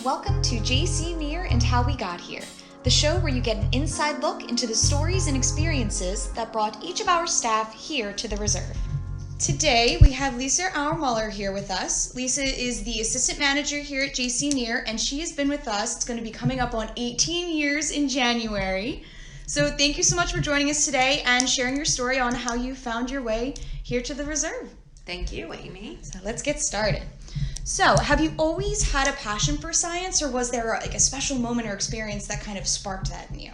Welcome to JC NERR and How We Got Here, the show where you get an inside look into the stories and experiences that brought each of our staff here to the Reserve. Today, we have Lisa Auermuller here with us. Lisa is the assistant manager here at JC NERR, and she has been with us. It's going to be coming up on 18 years in January. So thank you so much for joining us today and sharing your story on how you found your way here to the Reserve. Thank you, Amy. So let's get started. So, have you always had a passion for science, or was there a special moment or experience that kind of sparked that in you?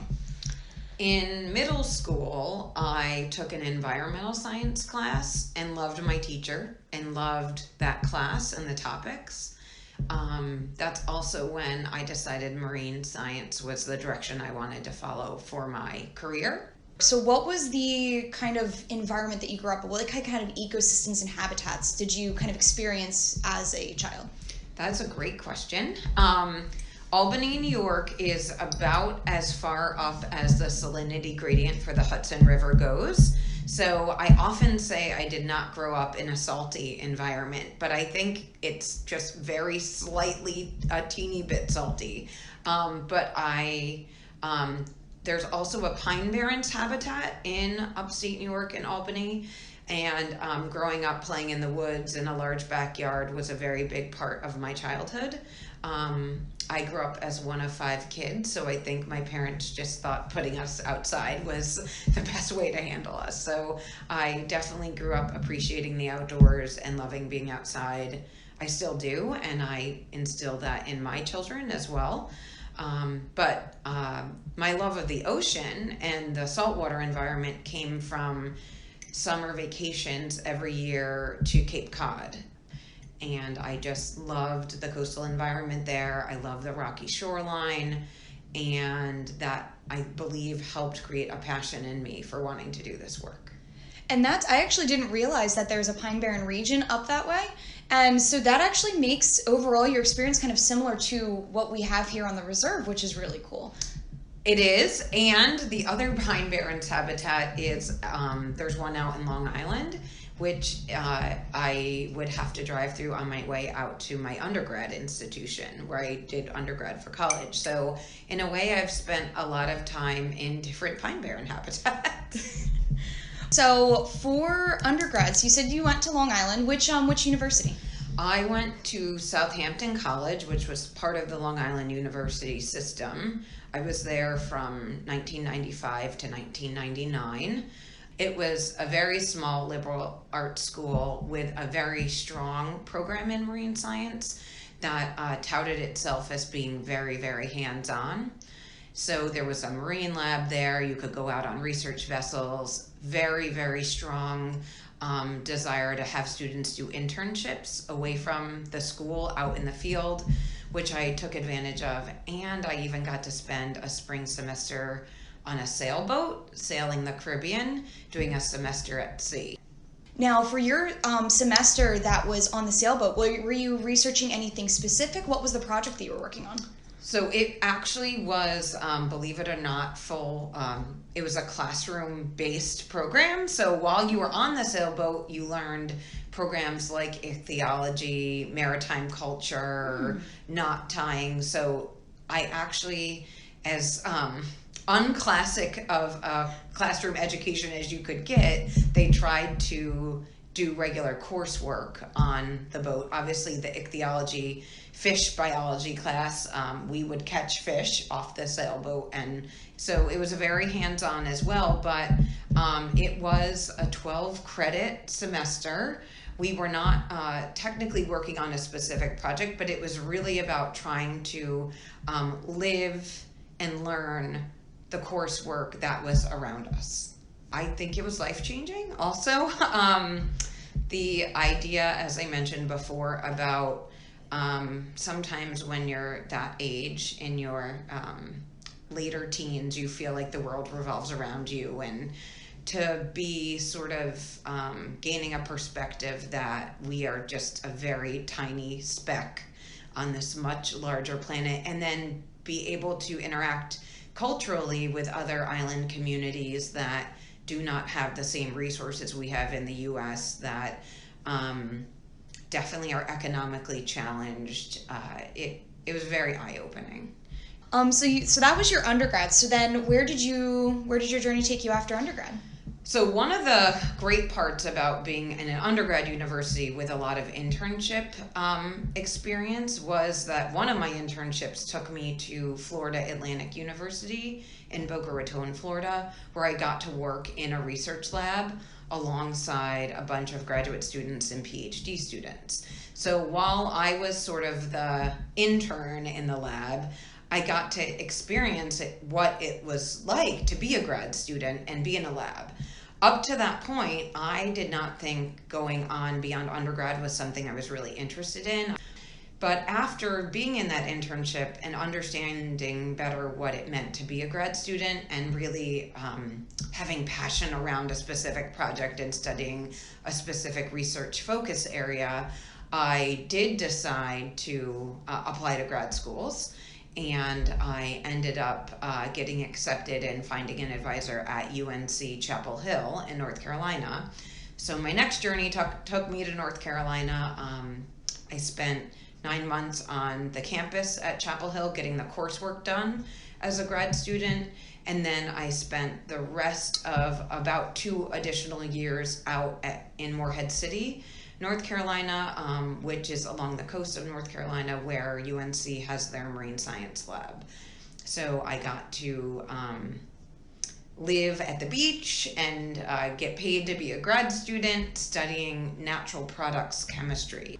In middle school, I took an environmental science class and loved my teacher and loved that class and the topics. That's also when I decided marine science was the direction I wanted to follow for my career. So what was the kind of environment that you grew up in? What kind of ecosystems and habitats did you kind of experience as a child? That's a great question. Albany, New York is about as far up as the salinity gradient for the Hudson River goes. So I often say I did not grow up in a salty environment, but I think it's just very slightly, a teeny bit salty. There's also a pine barrens habitat in upstate New York in Albany, and growing up playing in the woods in a large backyard was a very big part of my childhood. I grew up as one of 5 kids, so I think my parents just thought putting us outside was the best way to handle us. So I definitely grew up appreciating the outdoors and loving being outside. I still do, and I instill that in my children as well. My love of the ocean and the saltwater environment came from summer vacations every year to Cape Cod. And I just loved the coastal environment there. I love the rocky shoreline, and that, I believe, helped create a passion in me for wanting to do this work. And I actually didn't realize that there's a pine barren region up that way. And so that actually makes overall your experience kind of similar to what we have here on the Reserve, which is really cool. It is, and the other pine barrens habitat is, there's one out in Long Island, which I would have to drive through on my way out to my undergrad institution, where I did undergrad for college. So in a way, I've spent a lot of time in different pine barren habitats. So for undergrads, you said you went to Long Island. Which university? I went to Southampton College, which was part of the Long Island University system. I was there from 1995 to 1999. It was a very small liberal arts school with a very strong program in marine science that touted itself as being very, very hands-on. So there was a marine lab there. You could go out on research vessels. Very, very strong desire to have students do internships away from the school out in the field, which I took advantage of. And I even got to spend a spring semester on a sailboat, sailing the Caribbean, doing a semester at sea. Now, for your semester that was on the sailboat, were you researching anything specific? What was the project that you were working on? So it actually was, believe it or not, it was a classroom-based program. So while you were on the sailboat, you learned programs like ichthyology, maritime culture, knot tying. So I actually, as unclassic of a classroom education as you could get, they tried to do regular coursework on the boat. Obviously, the ichthyology fish biology class, we would catch fish off the sailboat, and so it was a very hands-on as well, but it was a 12-credit semester. We were not technically working on a specific project, but it was really about trying to live and learn the coursework that was around us. I think it was life-changing also. The idea, as I mentioned before, about sometimes when you're that age in your later teens, you feel like the world revolves around you, and to be sort of gaining a perspective that we are just a very tiny speck on this much larger planet, and then be able to interact culturally with other island communities that do not have the same resources we have in the U.S., that definitely are economically challenged. It it was very eye-opening. So that was your undergrad. So then where did your journey take you after undergrad? So one of the great parts about being in an undergrad university with a lot of internship experience was that one of my internships took me to Florida Atlantic University in Boca Raton, Florida, where I got to work in a research lab alongside a bunch of graduate students and PhD students. So while I was sort of the intern in the lab, I got to experience what it was like to be a grad student and be in a lab. Up to that point, I did not think going on beyond undergrad was something I was really interested in. But after being in that internship and understanding better what it meant to be a grad student and really having passion around a specific project and studying a specific research focus area, I did decide to apply to grad schools. And I ended up getting accepted and finding an advisor at UNC Chapel Hill in North Carolina. So my next journey took me to North Carolina. I spent 9 months on the campus at Chapel Hill getting the coursework done as a grad student. And then I spent the rest of about 2 additional years out in Morehead City, North Carolina, which is along the coast of North Carolina, where UNC has their marine science lab. So I got to live at the beach and get paid to be a grad student studying natural products chemistry.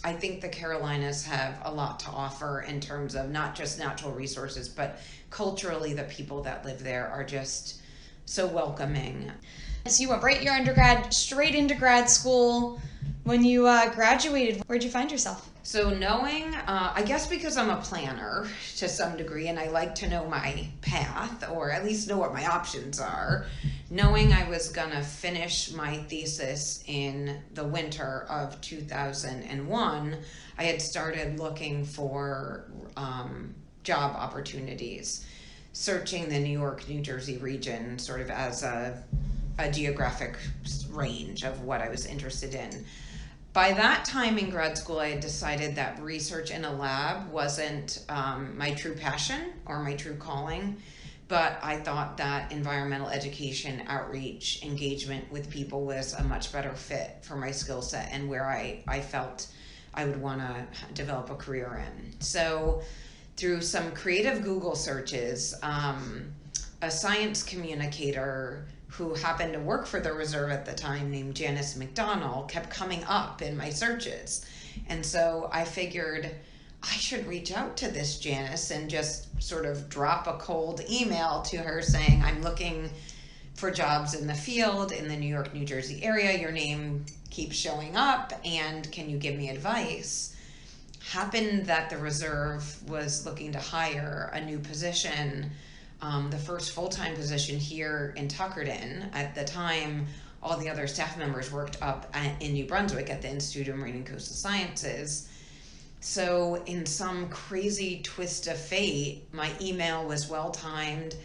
I think the Carolinas have a lot to offer in terms of not just natural resources, but culturally the people that live there are just so welcoming. So you went right your undergrad, straight into grad school. When you graduated, where'd you find yourself? So knowing, I guess because I'm a planner to some degree and I like to know my path or at least know what my options are, knowing I was gonna finish my thesis in the winter of 2001, I had started looking for job opportunities, searching the New York, New Jersey region sort of as a geographic range of what I was interested in. By that time in grad school, I had decided that research in a lab wasn't my true passion or my true calling, but I thought that environmental education, outreach, engagement with people was a much better fit for my skill set and where I felt I would want to develop a career in. So through some creative Google searches, a science communicator who happened to work for the reserve at the time named Janice McDonald kept coming up in my searches. And so I figured I should reach out to this Janice and just sort of drop a cold email to her saying, I'm looking for jobs in the field in the New York, New Jersey area. Your name keeps showing up and can you give me advice? Happened that the reserve was looking to hire a new position, the first full-time position here in Tuckerton. At the time, all the other staff members worked up in New Brunswick at the Institute of Marine and Coastal Sciences. So in some crazy twist of fate, my email was well-timed.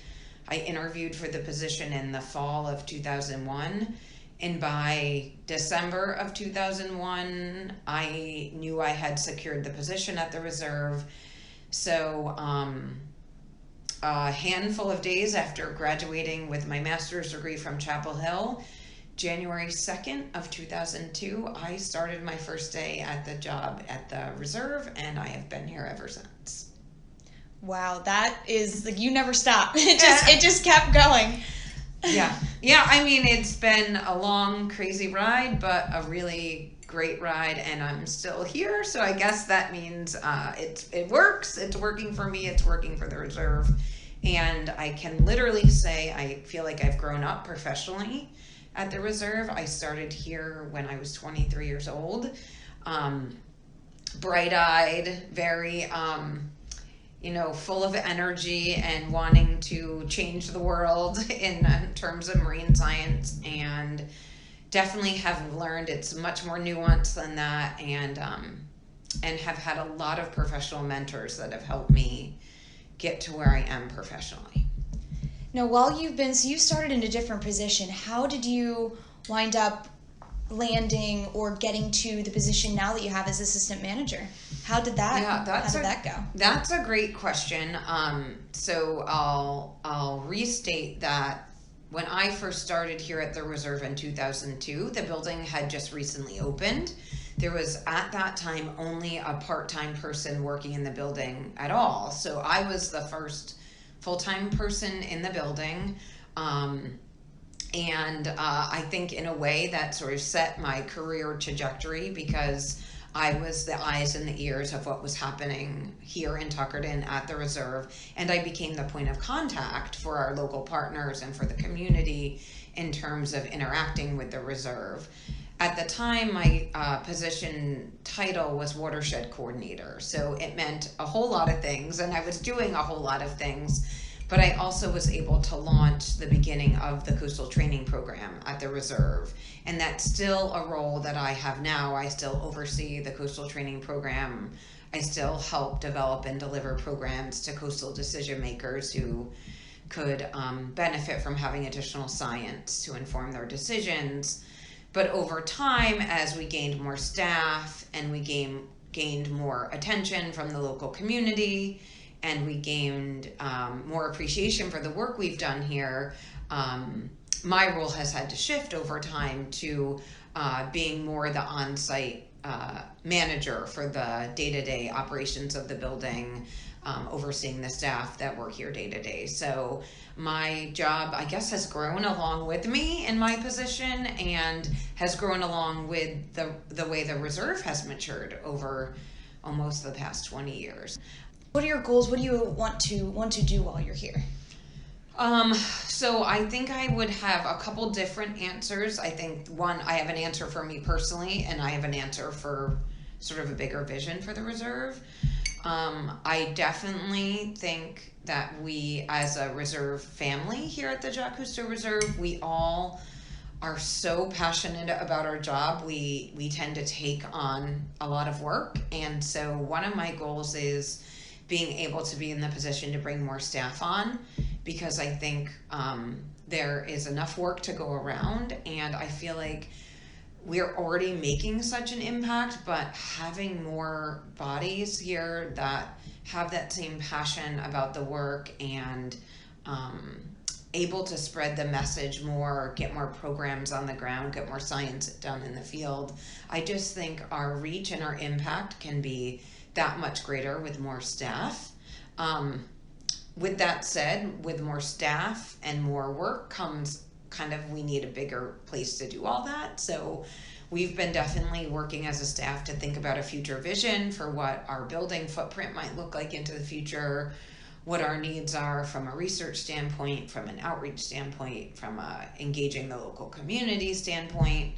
I interviewed for the position in the fall of 2001. And by December of 2001, I knew I had secured the position at the reserve. So a handful of days after graduating with my master's degree from Chapel Hill, January 2nd of 2002, I started my first day at the job at the reserve, and I have been here ever since. Wow, that is like you never stopped. It just kept going. Yeah. I mean, it's been a long, crazy ride, but a really great ride, and I'm still here. So I guess that means it works. It's working for me. It's working for the reserve, and I can literally say I feel like I've grown up professionally at the reserve. I started here when I was 23 years old, bright-eyed, very full of energy and wanting to change the world in terms of marine science, and definitely have learned it's much more nuanced than that, and have had a lot of professional mentors that have helped me get to where I am professionally. Now, so you started in a different position. How did you wind up landing or getting to the position now that you have as assistant manager? How did that go? That's a great question. So I'll restate that when I first started here at the Reserve in 2002, the building had just recently opened. There was at that time only a part-time person working in the building at all. So I was the first full-time person in the building. And I think in a way that sort of set my career trajectory, because I was the eyes and the ears of what was happening here in Tuckerton at the Reserve, and I became the point of contact for our local partners and for the community in terms of interacting with the Reserve. At the time, my position title was watershed coordinator, so it meant a whole lot of things, and I was doing a whole lot of things. But I also was able to launch the beginning of the coastal training program at the Reserve. And that's still a role that I have now. I still oversee the coastal training program. I still help develop and deliver programs to coastal decision makers who could benefit from having additional science to inform their decisions. But over time, as we gained more staff and we gained more attention from the local community, and we gained more appreciation for the work we've done here, my role has had to shift over time to being more the on-site manager for the day-to-day operations of the building, overseeing the staff that work here day-to-day. So my job, I guess, has grown along with me in my position, and has grown along with the way the Reserve has matured over almost the past 20 years. What are your goals? What do you want to do while you're here? So I think I would have a couple different answers. I think one, I have an answer for me personally, and I have an answer for sort of a bigger vision for the Reserve. I definitely think that we, as a Reserve family here at the Jacques Cousteau Reserve, we all are so passionate about our job. We tend to take on a lot of work, and so one of my goals is being able to be in the position to bring more staff on, because I think there is enough work to go around, and I feel like we're already making such an impact, but having more bodies here that have that same passion about the work and able to spread the message more, get more programs on the ground, get more science done in the field. I just think our reach and our impact can be that much greater with more staff. With that said, with more staff and more work comes we need a bigger place to do all that. So we've been definitely working as a staff to think about a future vision for what our building footprint might look like into the future, what our needs are from a research standpoint, from an outreach standpoint, from a engaging the local community standpoint.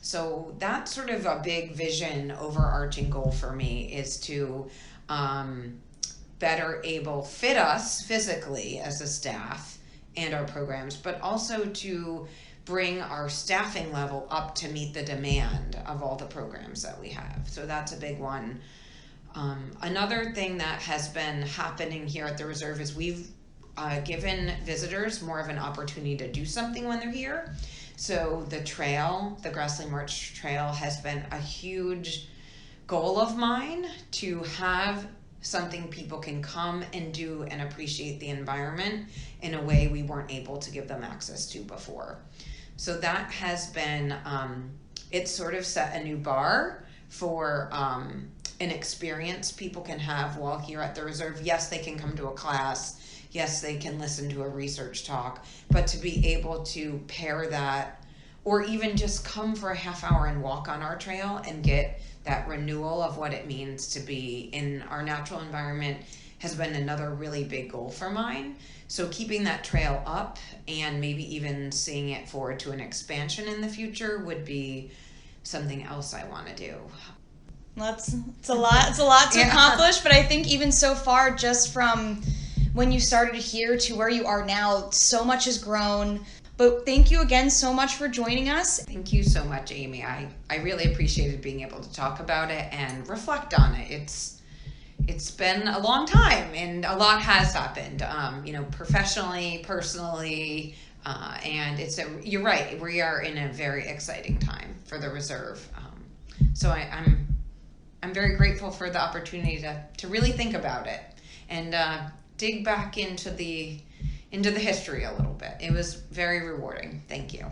So that's sort of a big vision, overarching goal for me, is to better able fit us physically as a staff and our programs, but also to bring our staffing level up to meet the demand of all the programs that we have. So that's a big one. Another thing that has been happening here at the Reserve is we've given visitors more of an opportunity to do something when they're here. So the trail, the Grassley March Trail, has been a huge goal of mine, to have something people can come and do and appreciate the environment in a way we weren't able to give them access to before. So that has been, it's sort of set a new bar for an experience people can have while here at the Reserve. Yes, they can come to a class. Yes, they can listen to a research talk, but to be able to pair that, or even just come for a half hour and walk on our trail and get that renewal of what it means to be in our natural environment, has been another really big goal for mine. So keeping that trail up and maybe even seeing it forward to an expansion in the future would be something else I want to do. It's a lot to accomplish, but I think even so far, just from when you started here to where you are now, so much has grown. But thank you again so much for joining us. Thank you so much, Amy. I really appreciated being able to talk about it and reflect on it. It's been a long time, and a lot has happened, professionally, personally, And you're right, we are in a very exciting time for the reserve. So I'm very grateful for the opportunity to really think about it and dig back into the history a little bit. It was very rewarding. Thank you.